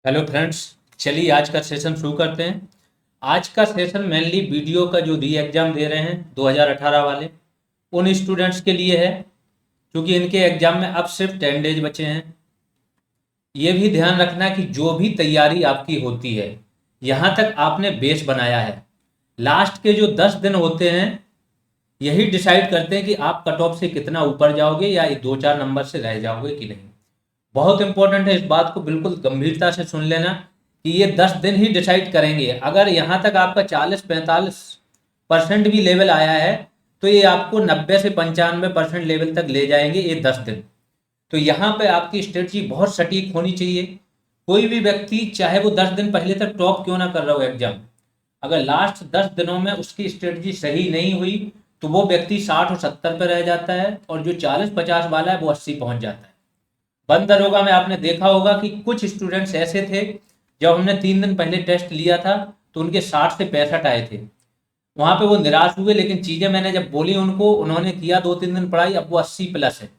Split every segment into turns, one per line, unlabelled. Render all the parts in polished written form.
Hello friends. चलिए आज का सेशन शुरू करते हैं। आज का सेशन मेनली वीडियो का जो री एग्ज़ाम दे रहे हैं 2018 वाले उन स्टूडेंट्स के लिए है, क्योंकि इनके एग्ज़ाम में अब सिर्फ 10 डेज बचे हैं। ये भी ध्यान रखना कि जो भी तैयारी आपकी होती है, यहाँ तक आपने बेस बनाया है। लास्ट के जो 10 दिन होते हैं यही डिसाइड करते हैं कि आप कट ऑफ से कितना ऊपर जाओगे या 2-4 नंबर से रह जाओगे कि नहीं। बहुत इंपॉर्टेंट है, इस बात को बिल्कुल गंभीरता से सुन लेना कि ये 10 दिन ही डिसाइड करेंगे। अगर यहाँ तक आपका 40-45% भी लेवल आया है तो ये आपको 90 से 95% लेवल तक ले जाएंगे ये 10 दिन। तो यहाँ पे आपकी स्ट्रेटजी बहुत सटीक होनी चाहिए। कोई भी व्यक्ति चाहे वो 10 दिन पहले तक टॉप क्यों ना कर रहा हो एग्जाम, अगर लास्ट 10 दिनों में उसकी स्ट्रेटजी सही नहीं हुई तो वो व्यक्ति 60 और 70 पे रह जाता है, और जो 40-50 वाला है वो 80 पहुंच जाता है। बंद दरोगा में आपने देखा होगा कि कुछ स्टूडेंट्स ऐसे थे, जब हमने 3 दिन पहले टेस्ट लिया था तो उनके 60 से 65 आए थे। वहां पे वो निराश हुए, लेकिन चीजें मैंने जब बोली उनको, उन्होंने किया 2-3 दिन पढ़ाई, अब वो 80 प्लस है।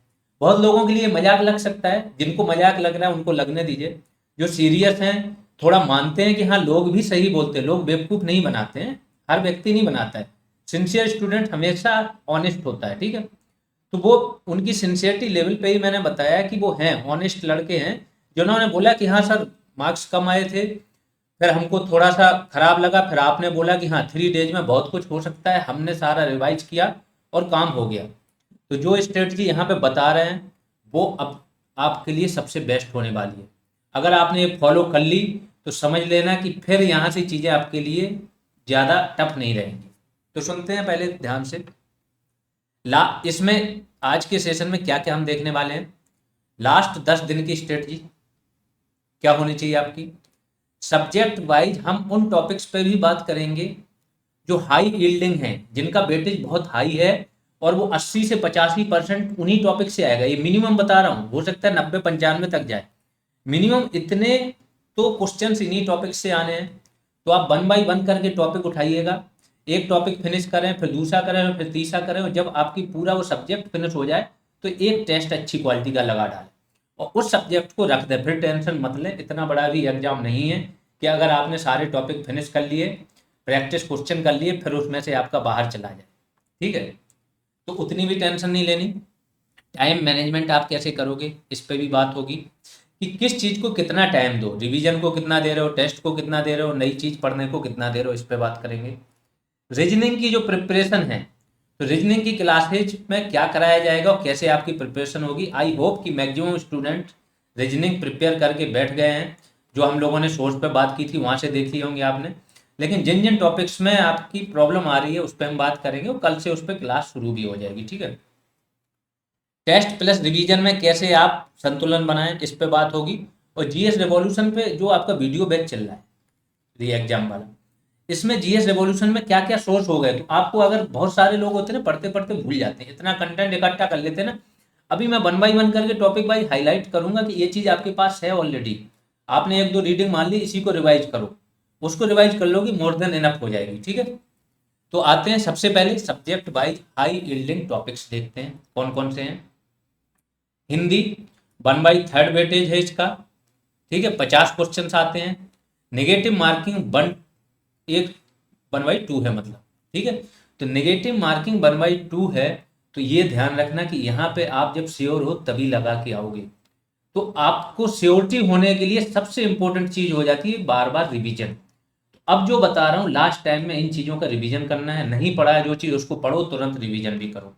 बहुत लोगों के लिए मजाक लग सकता है, जिनको मजाक लग रहा है उनको लगने दीजिए। जो सीरियस हैं, थोड़ा मानते हैं कि हाँ लोग भी सही बोलते हैं, लोग बेवकूफ नहीं बनाते हैं, हर व्यक्ति नहीं बनाता है। सिंसियर स्टूडेंट हमेशा ऑनेस्ट होता है, ठीक है। तो वो उनकी सिंसियरिटी लेवल पे ही मैंने बताया कि वो हैं ऑनेस्ट लड़के हैं, जिन्होंने बोला कि हाँ सर मार्क्स कम आए थे, फिर हमको थोड़ा सा खराब लगा, फिर आपने बोला कि हाँ 3 डेज में बहुत कुछ हो सकता है, हमने सारा रिवाइज किया और काम हो गया। तो जो स्ट्रेटजी यहाँ पे बता रहे हैं वो अब आपके लिए सबसे बेस्ट होने वाली है। अगर आपने ये फॉलो कर ली तो समझ लेना कि फिर यहाँ से चीज़ें आपके लिए ज़्यादा टफ नहीं रहेंगी। तो सुनते हैं पहले ध्यान से। ला इसमें आज के सेशन में क्या क्या हम देखने वाले हैं। लास्ट 10 दिन की स्ट्रेटजी क्या होनी चाहिए आपकी। सब्जेक्ट वाइज हम उन टॉपिक्स पे भी बात करेंगे जो हाई यील्डिंग हैं, जिनका वेटेज बहुत हाई है, और वो 80 से 85% उन्हीं टॉपिक से आएगा। ये मिनिमम बता रहा हूँ, हो सकता है 90-95 तक जाए। मिनिमम इतने तो क्वेश्चंस इन्हीं टॉपिक से आने हैं। तो आप 1 बाई 1 करके टॉपिक उठाइएगा। एक टॉपिक फिनिश करें, फिर दूसरा करें, फिर तीसरा करें, और जब आपकी पूरा वो सब्जेक्ट फिनिश हो जाए तो एक टेस्ट अच्छी क्वालिटी का लगा डालें और उस सब्जेक्ट को रख दें। फिर टेंशन मत लें, इतना बड़ा भी एग्जाम नहीं है कि अगर आपने सारे टॉपिक फिनिश कर लिए, प्रैक्टिस क्वेश्चन कर लिए, फिर उसमें से आपका बाहर चला जाए, ठीक है। तो उतनी भी टेंशन नहीं लेनी। टाइम मैनेजमेंट आप कैसे करोगे इस पे भी बात होगी कि किस चीज़ को कितना टाइम दो, रिवीजन को कितना दे रहे हो, टेस्ट को कितना दे रहे हो, नई चीज़ पढ़ने को कितना दे रहे हो, इस पे बात करेंगे। रीजनिंग की जो प्रिपरेशन है, तो रीजनिंग की क्लासेज में क्या कराया जाएगा और कैसे आपकी प्रिपरेशन होगी। आई होप कि मैक्सिमम स्टूडेंट रीजनिंग प्रिपेयर करके बैठ गए हैं। जो हम लोगों ने सोर्स पे बात की थी वहाँ से देख ली होंगी आपने। लेकिन जिन जिन टॉपिक्स में आपकी प्रॉब्लम आ रही है उस पर हम बात करेंगे, और कल से उस पर क्लास शुरू भी हो जाएगी, ठीक है। टेस्ट प्लस रिवीजन में कैसे आप संतुलन बनाएं इस पे बात होगी। और जीएस रेवोल्यूशन पे जो आपका वीडियो बैच चल रहा है री एग्जाम वाला, इसमें जीएस रेवोल्यूशन में क्या क्या सोर्स हो गए, तो आपको, अगर बहुत सारे लोग होते हैं ना पढ़ते पढ़ते भूल जाते हैं, इतना कंटेंट इकट्ठा कर लेते हैं ना। अभी मैं 1 बाई 1 करके टॉपिक वाइज हाईलाइट करूंगा कि ये चीज़ आपके पास है ऑलरेडी। आपने 1-2 रीडिंग मान ली, इसी को रिवाइज करो, उसको रिवाइज कर लोगी, मोर देन इनफ हो जाएगी, ठीक है। तो आते हैं सबसे पहले subject wise high yielding topics देखते हैं कौन कौन से हैं। हिंदी 1/3 वेटेज है इसका, ठीक है, 50 क्वेश्चन आते हैं। नेगेटिव मार्किंग एक 1/2 है मतलब, ठीक है। तो नेगेटिव मार्किंग 1/2 है। तो ये ध्यान रखना कि यहाँ पे आप जब श्योर हो तभी लगा के आओगे। तो आपको श्योरिटी होने के लिए सबसे इंपॉर्टेंट चीज हो जाती है बार बार रिवीजन। अब जो बता रहा हूँ लास्ट टाइम में इन चीज़ों का रिवीजन करना है, नहीं पढ़ा है जो चीज़ उसको पढ़ो, तुरंत रिवीजन भी करो।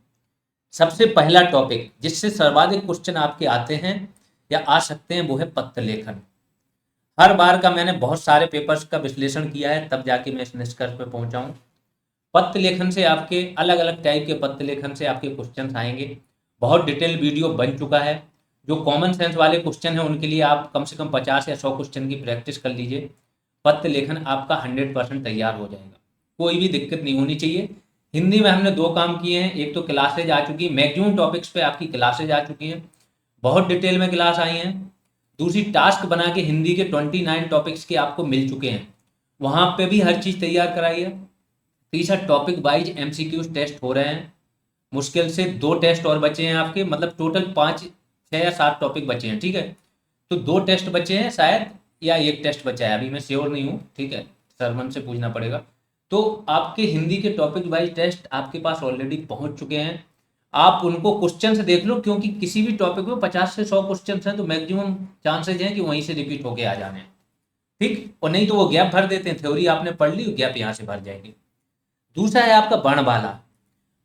सबसे पहला टॉपिक जिससे सर्वाधिक क्वेश्चन आपके आते हैं या आ सकते हैं वो है पत्र लेखन। हर बार का मैंने बहुत सारे पेपर्स का विश्लेषण किया है, तब जाके मैं इस निष्कर्ष पे पहुंचा हूं। पत्र लेखन से आपके अलग अलग टाइप के पत्र लेखन से आपके क्वेश्चन आएंगे। बहुत डिटेल वीडियो बन चुका है। जो कॉमन सेंस वाले क्वेश्चन है उनके लिए आप कम से कम 50 या 100 क्वेश्चन की प्रैक्टिस कर लीजिए। पत्र लेखन आपका 100% तैयार हो जाएगा, कोई भी दिक्कत नहीं होनी चाहिए। हिंदी में हमने 2 काम किए हैं, एक तो क्लासेज आ चुकी है, मैक्सिमम टॉपिक्स पे आपकी क्लासेज आ चुकी हैं, बहुत डिटेल में क्लास आई हैं। दूसरी टास्क बना के हिंदी के 29 टॉपिक्स के आपको मिल चुके हैं, वहाँ पे भी हर चीज़ तैयार कराई है। तीसरा टॉपिक वाइज एमसीक्यूज टेस्ट हो रहे हैं, मुश्किल से 2 टेस्ट और बचे हैं आपके, मतलब टोटल 5-6 या 7 टॉपिक बचे हैं, ठीक है। तो 2 टेस्ट बचे हैं शायद, या एक टेस्ट बचा है, अभी मैं श्योर नहीं हूँ, ठीक है, सरमन से पूछना पड़ेगा। तो आपके हिंदी के टॉपिक वाइज टेस्ट आपके पास ऑलरेडी पहुंच चुके हैं, आप उनको क्वेश्चन से देख लो, क्योंकि किसी भी टॉपिक में 50 से 100 क्वेश्चन हैं, तो मैक्सिमम चांसेज हैं कि वहीं से रिपीट होके आ जाने हैं, ठीक। और नहीं तो वो गैप भर देते हैं, थ्योरी आपने पढ़ ली, गैप यहाँ से भर जाएगी। दूसरा है आपका वर्णमाला।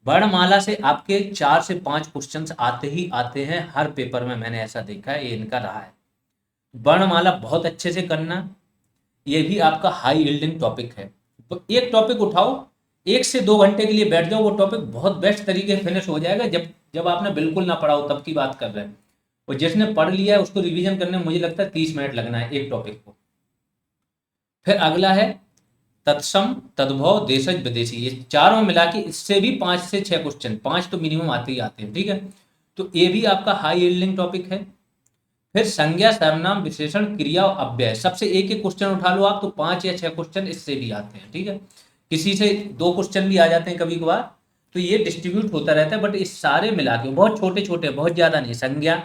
वर्णमाला से आपके 4 से 5 क्वेश्चंस आते ही आते हैं हर पेपर में, मैंने ऐसा देखा है, ये इनका रहा है। वर्णमाला बहुत अच्छे से करना, ये भी आपका हाई यील्डिंग टॉपिक है। तो एक टॉपिक उठाओ, 1 से 2 घंटे के लिए बैठ जाओ, वो टॉपिक बहुत बेस्ट तरीके से फिनिश हो जाएगा। जब जब आपने बिल्कुल ना पढ़ा हो तब की बात कर रहे हैं, और जिसने पढ़ लिया है उसको रिवीजन करने में मुझे लगता है 30 मिनट लगना है एक टॉपिक को। फिर अगला है तत्सम, तद्भव, देशज, विदेशी, ये चारों मिला के इससे भी 5 से 6 क्वेश्चन, 5 तो मिनिमम आते ही आते हैं, ठीक है। तो ये भी आपका हाई यील्डिंग टॉपिक है। फिर संज्ञा, सर्वनाम, विशेषण, क्रिया और अव्यय, सबसे एक एक क्वेश्चन उठा लो आप, तो 5 या 6 क्वेश्चन इससे भी आते हैं, ठीक है। किसी से 2 क्वेश्चन भी आ जाते हैं कभी कभार, तो ये डिस्ट्रीब्यूट होता रहता है, बट इस सारे मिला के बहुत छोटे छोटे, बहुत ज़्यादा नहीं। संज्ञा,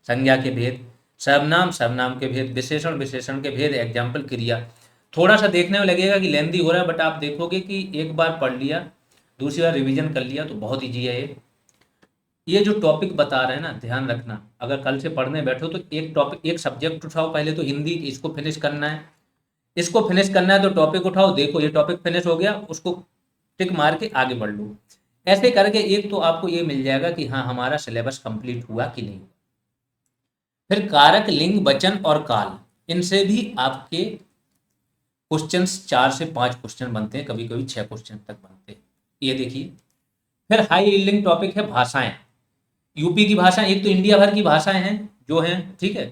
संज्ञा के भेद, सर्वनाम, सर्वनाम के भेद, विशेषण, विशेषण के भेद, एग्जाम्पल, क्रिया। थोड़ा सा देखने में लगेगा कि लेंदी हो रहा है, बट आप देखोगे कि एक बार पढ़ लिया, दूसरी बार रिवीजन कर लिया तो बहुत ईजी है ये जो टॉपिक बता रहे हैं ना, ध्यान रखना, अगर कल से पढ़ने बैठो तो एक टॉपिक, एक सब्जेक्ट उठाओ, पहले तो हिंदी, इसको फिनिश करना है, इसको फिनिश करना है, तो टॉपिक उठाओ, देखो ये टॉपिक फिनिश हो गया, उसको टिक मार के आगे बढ़ लो। ऐसे करके एक तो आपको ये मिल जाएगा कि हाँ हमारा सिलेबस कंप्लीट हुआ कि नहीं। फिर कारक, लिंग, वचन और काल, इनसे भी आपके क्वेश्चंस 4 से 5 क्वेश्चन बनते हैं, कभी कभी 6 क्वेश्चन तक बनते हैं, ये देखिए। फिर हाई यील्डिंग टॉपिक है भाषाएं। यूपी की भाषा, एक तो इंडिया भर की भाषाएं हैं जो हैं, ठीक है,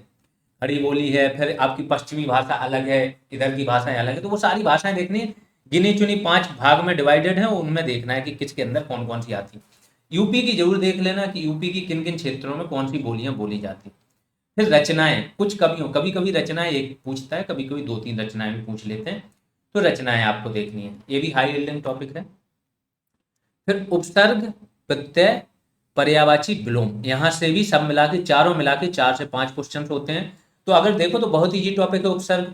खड़ी बोली है, फिर आपकी पश्चिमी भाषा अलग है, इधर की भाषाएं अलग है, तो वो सारी भाषाएं देखनी है, गिनी चुनी 5 भाग में डिवाइडेड है, उनमें देखना है कि किसके अंदर कौन कौन सी आती। यूपी की जरूर देख लेना कि यूपी की किन किन क्षेत्रों में कौन सी बोलियां बोली जाती। फिर रचनाएं, कुछ कवियों, कभी कभी रचनाएं एक पूछता है, कभी कभी 2-3 रचनाएं भी पूछ लेते हैं, तो रचनाएं आपको देखनी है, ये भी हाई यील्डिंग टॉपिक है। फिर उपसर्ग, प्रत्यय, पर्यायवाची, विलोम, यहाँ से भी सब मिला के, चारों मिला के 4 से 5 क्वेश्चन होते हैं। तो अगर देखो तो बहुत ईजी टॉपिक है उपसर्ग,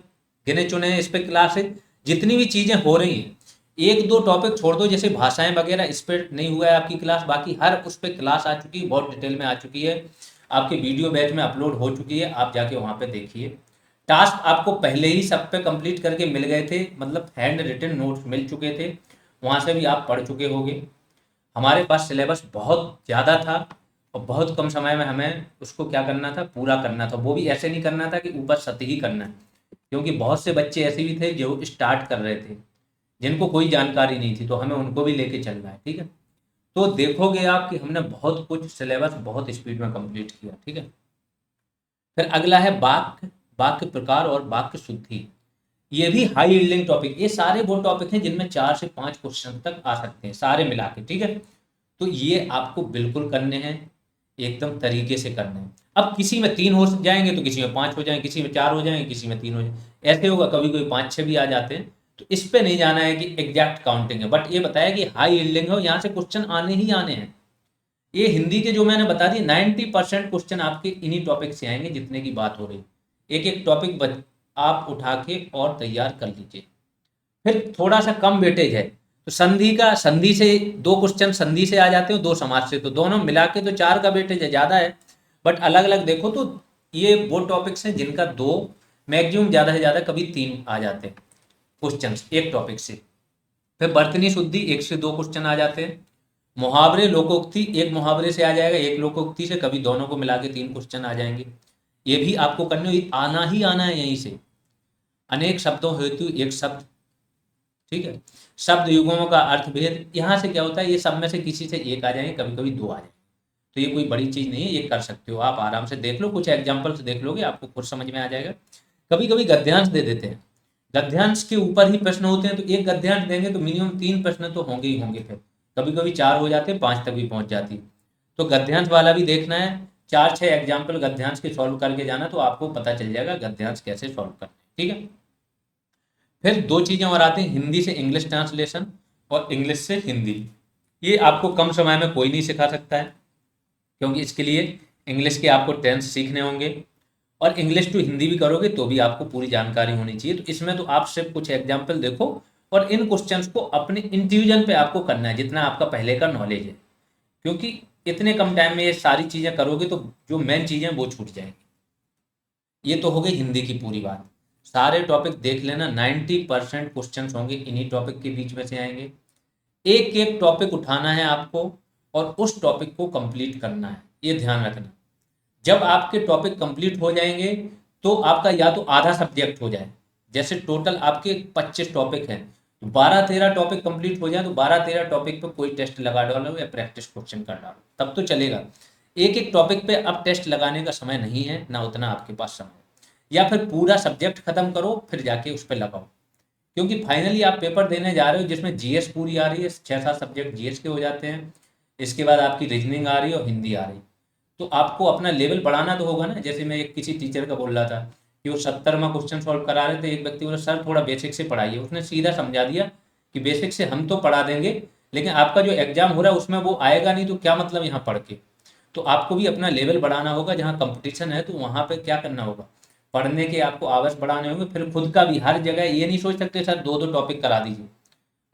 गिने चुने हैं, इस पे क्लास है, जितनी भी चीजें हो रही हैं, 1-2 टॉपिक छोड़ दो, जैसे भाषाएं वगैरह, इस पर नहीं हुआ है आपकी क्लास, बाकी हर उस पर क्लास आ चुकी है, बहुत डिटेल में आ चुकी है, आपके वीडियो बैच में अपलोड हो चुकी है, आप जाके वहां पे देखिए। टास्क आपको पहले ही सब पे कंप्लीट करके मिल गए थे, मतलब हैंड रिटन नोट्स मिल चुके थे, वहां से भी आप पढ़ चुके होंगे। हमारे पास सिलेबस बहुत ज़्यादा था और बहुत कम समय में हमें उसको क्या करना था, पूरा करना था। वो भी ऐसे नहीं करना था कि ऊपर सतही ही करना है, क्योंकि बहुत से बच्चे ऐसे भी थे जो स्टार्ट कर रहे थे, जिनको कोई जानकारी नहीं थी, तो हमें उनको भी लेके चलना है, ठीक है। तो देखोगे आप कि हमने बहुत कुछ सिलेबस बहुत स्पीड में कंप्लीट किया, ठीक है। फिर अगला है वाक्य, वाक्य प्रकार और वाक्य शुद्धि, ये भी हाई यील्डिंग टॉपिक। ये सारे वो टॉपिक हैं जिनमें 4 से 5 क्वेश्चन तक आ सकते हैं, सारे मिला के, ठीक है। तो ये आपको बिल्कुल करने हैं, एकदम तरीके से करने हैं। अब किसी में 3 हो जाएंगे तो किसी में 5 हो जाएंगे, किसी में 4 हो जाएंगे, किसी में 3 हो जाएंगे, ऐसे होगा, कभी कोई 5-6 भी आ जाते हैं। तो इस पे नहीं जाना है कि एग्जैक्ट काउंटिंग है, बट ये बताया कि हाई यील्डिंग हो, यहाँ से क्वेश्चन आने ही आने हैं। ये हिंदी के जो मैंने बता दी 90% क्वेश्चन आपके इन्हीं टॉपिक से आएंगे जितने की बात हो रही, एक एक टॉपिक आप उठा के और तैयार कर लीजिए। फिर थोड़ा सा कम वेटेज है तो संधि का, संधि से 2 क्वेश्चन संधि से आ जाते हो, 2 समाज से, तो दोनों मिला के तो 4 का वेटेज है, ज़्यादा है। बट अलग अलग देखो तो ये वो टॉपिक्स हैं जिनका 2, मैक्सिमम ज़्यादा से ज़्यादा कभी 3 आ जाते हैं क्वेश्चन एक टॉपिक से। फिर बर्तनी शुद्धि, 1 से 2 क्वेश्चन आ जाते हैं। मुहावरे, लोकोक्ति, एक मुहावरे से आ जाएगा, एक लोकोक्ति से, कभी दोनों को मिला के 3 क्वेश्चन आ जाएंगे, ये भी आपको करने आना ही आना है यहीं से। अनेक शब्दों हेतु एक शब्द, ठीक है। शब्द युग्मों का अर्थ भेद, यहाँ से क्या होता है, ये सब में से किसी से एक आ जाएंगे, कभी कभी 2 आ जाएंगे, तो ये कोई बड़ी चीज नहीं है, ये कर सकते हो आप, आराम से देख लो, कुछ एग्जाम्पल्स देख लोगे आपको खुद समझ में आ जाएगा। कभी कभी गद्यांश दे देते हैं, गद्यांश के ऊपर ही प्रश्न होते हैं, तो एक गद्यांश देंगे तो मिनिमम 3 प्रश्न तो होंगे ही होंगे, फिर कभी कभी 4 हो जाते हैं, 5 तक भी पहुंच जाती है। तो गद्यांश वाला भी देखना है, 4-6 एग्जाम्पल गद्यांश के सॉल्व करके जाना, तो आपको पता चल जाएगा गद्यांश कैसे सॉल्व करना है, ठीक है। फिर 2 चीजें और आती हैं, हिंदी से इंग्लिश ट्रांसलेशन और इंग्लिश से हिंदी। ये आपको कम समय में कोई नहीं सिखा सकता है, क्योंकि इसके लिए इंग्लिश के आपको टेंस सीखने होंगे, और इंग्लिश टू हिंदी भी करोगे तो भी आपको पूरी जानकारी होनी चाहिए। तो इसमें तो आप सिर्फ कुछ एग्जाम्पल देखो और इन क्वेश्चंस को अपने इंडिविजुअल पे आपको करना है जितना आपका पहले का नॉलेज है, क्योंकि इतने कम टाइम में ये सारी चीज़ें करोगे तो जो मेन चीज़ें वो छूट जाएंगी। ये तो हो गई हिंदी की पूरी बात। सारे टॉपिक देख लेना, 90% क्वेश्चन होंगे इन्हीं टॉपिक के बीच में से आएंगे। एक एक टॉपिक उठाना है आपको और उस टॉपिक को कंप्लीट करना है, ये ध्यान रखना। जब आपके टॉपिक कंप्लीट हो जाएंगे तो आपका या तो आधा सब्जेक्ट हो जाए, जैसे टोटल आपके 25 टॉपिक हैं, तो 12-13 टॉपिक कंप्लीट हो जाए तो 12-13 टॉपिक पे कोई टेस्ट लगा डालो या प्रैक्टिस क्वेश्चन कर डालो, तब तो चलेगा। एक एक टॉपिक पे अब टेस्ट लगाने का समय नहीं है, ना उतना आपके पास समय, या फिर पूरा सब्जेक्ट खत्म करो फिर जाके उस पर लगाओ, क्योंकि फाइनली आप पेपर देने जा रहे हो जिसमें जीएस पूरी आ रही है, 6-7 सब्जेक्ट जीएस के हो जाते हैं, इसके बाद आपकी रीजनिंग आ रही है और हिंदी आ रही है। तो आपको अपना लेवल बढ़ाना तो होगा ना। जैसे मैं एक किसी टीचर का बोल रहा था कि वो 70वां क्वेश्चन सॉल्व करा रहे थे, एक व्यक्ति बोला सर थोड़ा बेसिक से पढ़ाइए, उसने सीधा समझा दिया कि बेसिक से हम तो पढ़ा देंगे लेकिन आपका जो एग्जाम हो रहा है उसमें वो आएगा नहीं, तो क्या मतलब यहाँ पढ़ के। तो आपको भी अपना लेवल बढ़ाना होगा, जहाँ कंपटीशन है तो वहाँ पे क्या करना होगा, पढ़ने के आपको आवर्स बढ़ाने होंगे, फिर खुद का भी हर जगह ये नहीं सोच सकते सर 2-2 टॉपिक करा दीजिए।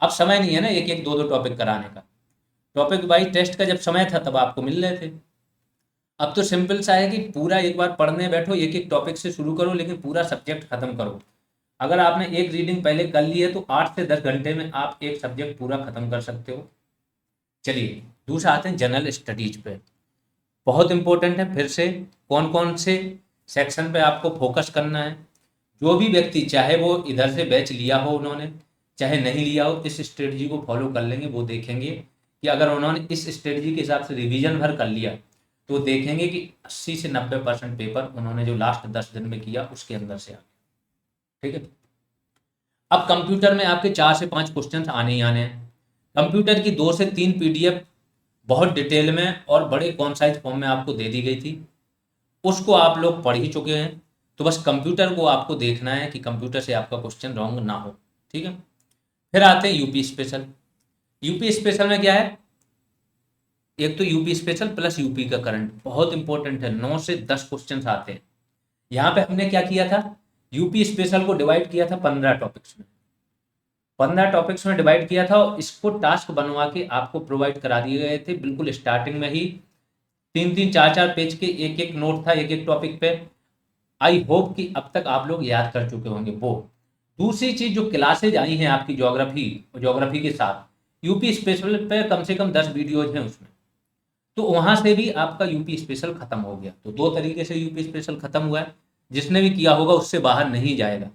अब समय नहीं है ना एक एक 2-2 टॉपिक कराने का। टॉपिक वाइज टेस्ट का जब समय था तब आपको मिल रहे थे। अब तो सिंपल सा है कि पूरा एक बार पढ़ने बैठो, एक एक टॉपिक से शुरू करो लेकिन पूरा सब्जेक्ट खत्म करो। अगर आपने एक रीडिंग पहले कर ली है तो 8 से 10 घंटे में आप एक सब्जेक्ट पूरा खत्म कर सकते हो। चलिए दूसरा आते हैं जनरल स्टडीज पे। बहुत इंपॉर्टेंट है, फिर से कौन कौन से सेक्शन पे आपको फोकस करना है। जो भी व्यक्ति चाहे वो इधर से बैच लिया हो उन्होंने, चाहे नहीं लिया हो, इस स्ट्रेटजी को फॉलो कर लेंगे। वो देखेंगे कि अगर उन्होंने इस स्ट्रेटजी के हिसाब से रिवीजन भर कर लिया तो देखेंगे कि 80 से 90% पेपर उन्होंने जो लास्ट 10 दिन में किया उसके अंदर से आ गया। ठीक है। अब कंप्यूटर में आपके 4 से 5 क्वेश्चन आने ही आने हैं। कंप्यूटर की 2 से 3 पीडीएफ बहुत डिटेल में और बड़े कॉन्साइज फॉर्म में आपको दे दी गई थी, उसको आप लोग पढ़ ही चुके हैं। तो बस कंप्यूटर को आपको देखना है कि कंप्यूटर से आपका क्वेश्चन रॉन्ग ना हो। ठीक है। फिर आते हैं यूपी स्पेशल। यूपी स्पेशल में क्या है, एक तो यूपी स्पेशल प्लस यूपी का करंट बहुत इंपॉर्टेंट है, 9 से 10 क्वेश्चन आते हैं। यहाँ पे हमने क्या किया था, यूपी स्पेशल को डिवाइड किया था 15 टॉपिक्स में। 15 टॉपिक्स में डिवाइड किया था और इसको टास्क बनवा के आपको प्रोवाइड करा दिए गए थे बिल्कुल स्टार्टिंग में ही। 3-3 4-4 पेज के एक एक नोट था एक एक टॉपिक पे। आई होप कि अब तक आप लोग याद कर चुके होंगे वो। दूसरी चीज, जो क्लासेज आई हैं आपकी ज्योग्राफी और ज्योग्राफी के साथ यूपी स्पेशल पे कम से कम 10 वीडियोज हैं उसमें, तो वहां से भी आपका यूपी स्पेशल खत्म हो गया। तो 2 तरीके से यूपी स्पेशल खत्म हुआ है। जिसने भी किया होगा उससे बाहर नहीं जाएगा।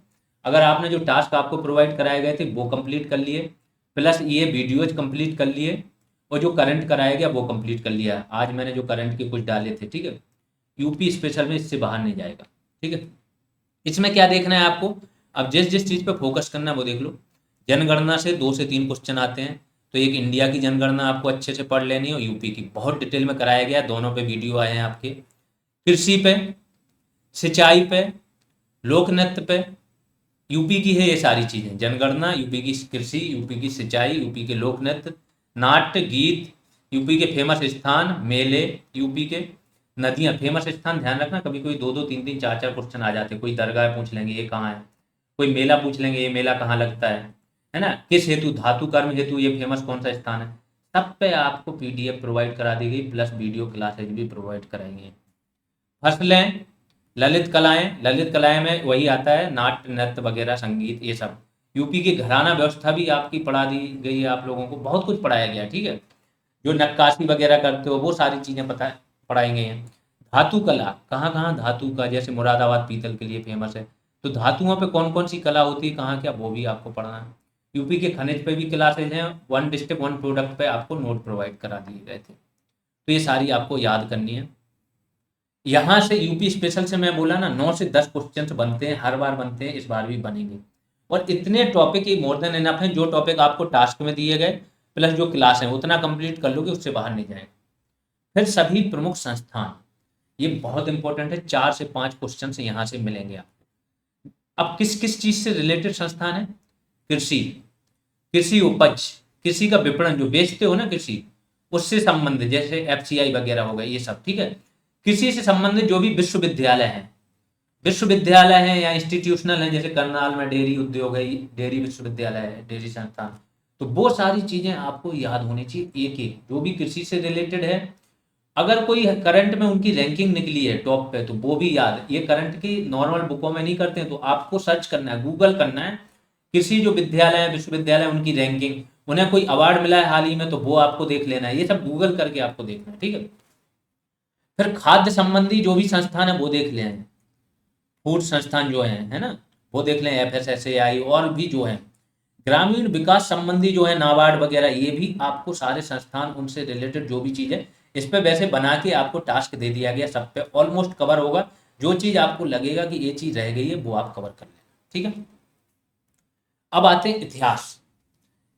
अगर आपने जो टास्क आपको प्रोवाइड कराए गए थे वो कंप्लीट कर लिए, प्लस ये वीडियोज कंप्लीट कर लिए, और जो करंट कराया गया वो कंप्लीट कर लिया। आज मैंने जो करंट के कुछ डाले थे, ठीक है, यूपी स्पेशल में इससे बाहर नहीं जाएगा। ठीक है। इसमें क्या देखना है आपको, अब जिस जिस चीज़ पे फोकस करना है वो देख लो। जनगणना से 2 से 3 क्वेश्चन आते हैं, तो एक इंडिया की जनगणना आपको अच्छे से पढ़ लेनी है और यूपी की बहुत डिटेल में कराया गया है, दोनों पे वीडियो आए हैं आपके। कृषि पे, सिंचाई पे, लोक नृत्य पे, यूपी की है ये सारी चीज़ें। जनगणना, यूपी की कृषि, यूपी की सिंचाई, यूपी के लोक नृत्य, नाट्य गीत, यूपी के फेमस स्थान, मेले, यूपी के नदियाँ, फेमस स्थान ध्यान रखना, कभी कोई 2-2 3-3 4-4 क्वेश्चन आ जाते हैं। कोई दरगाह पूछ लेंगे ये कहाँ है, कोई मेला पूछ लेंगे ये मेला कहाँ लगता है ना, किस हेतु, धातु कर्म हेतु ये फेमस कौन सा स्थान है। सब पे आपको पीडीएफ प्रोवाइड करा दी गई, प्लस वीडियो क्लासेज भी प्रोवाइड कराई गई। फसलें, ललित कलाएं में वही आता है नाट्य नृत्य वगैरह संगीत ये सब। यूपी की घराना व्यवस्था भी आपकी पढ़ा दी गई है, आप लोगों को बहुत कुछ पढ़ाया गया। ठीक है। जो नक्काशी वगैरह करते हो वो सारी चीज़ें पता पढ़ाई गई हैं। धातु कला, कहाँ कहाँ धातु का, जैसे मुरादाबाद पीतल के लिए फेमस है, तो धातुओं पे कौन कौन सी कला होती है कहाँ क्या, वो भी आपको पढ़ना है। यूपी के खनिज पे भी क्लासेज हैं, 1 डिस्ट्रिक्ट 1 प्रोडक्ट पे आपको नोट प्रोवाइड करा दिए गए थे। तो ये सारी आपको याद करनी है। यहाँ से यूपी स्पेशल से मैं बोला ना 9 से 10 क्वेश्चन बनते हैं, हर बार बनते हैं, इस बार भी बनेंगे। और इतने टॉपिक ही मोर देन इनफ है। जो टॉपिक आपको टास्क में दिए गए प्लस जो क्लास है उतना कंप्लीट कर लोगे, उससे बाहर नहीं जाएंगे। फिर सभी प्रमुख संस्थान, ये बहुत इंपॉर्टेंट है, 4 से 5 क्वेश्चन से यहाँ से मिलेंगे आप। अब किस किस चीज से रिलेटेड संस्थान है, कृषि, कृषि उपज, कृषि का विपणन, जो बेचते हो ना कृषि, उससे संबंधित, जैसे एफसीआई वगैरह हो गए ये सब। ठीक है। कृषि से संबंधित जो भी विश्वविद्यालय हैं विश्वविद्यालय हैं या इंस्टीट्यूशनल हैं, जैसे करनाल में डेयरी उद्योग है, डेयरी विश्वविद्यालय है, डेयरी संस्थान, तो वो सारी चीजें आपको याद होनी चाहिए एक एक, जो भी कृषि से रिलेटेड है। अगर कोई करंट में उनकी रैंकिंग निकली है टॉप पे, तो वो भी याद, ये करंट की नॉर्मल बुकों में नहीं करते हैं, तो आपको सर्च करना है, गूगल करना है, कृषि जो विद्यालय है विश्वविद्यालय उनकी रैंकिंग, उन्हें कोई अवार्ड मिला है हाल ही में तो वो आपको देख लेना है, ये सब गूगल करके आपको देखना है, ठीक है। फिर खाद्य संबंधी जो भी संस्थान है वो देख लें, फूड संस्थान जो है ना, वो देख लें, FSSAI और भी जो है, ग्रामीण विकास संबंधी जो है नाबार्ड वगैरह, ये भी आपको सारे संस्थान उनसे रिलेटेड जो भी चीज़ है, इस पे वैसे बना के आपको टास्क दे दिया गया, सब पे ऑलमोस्ट कवर होगा। जो चीज़ आपको लगेगा कि ये चीज़ रह गई है वो आप कवर कर लें, ठीक है। अब आते हैं इतिहास।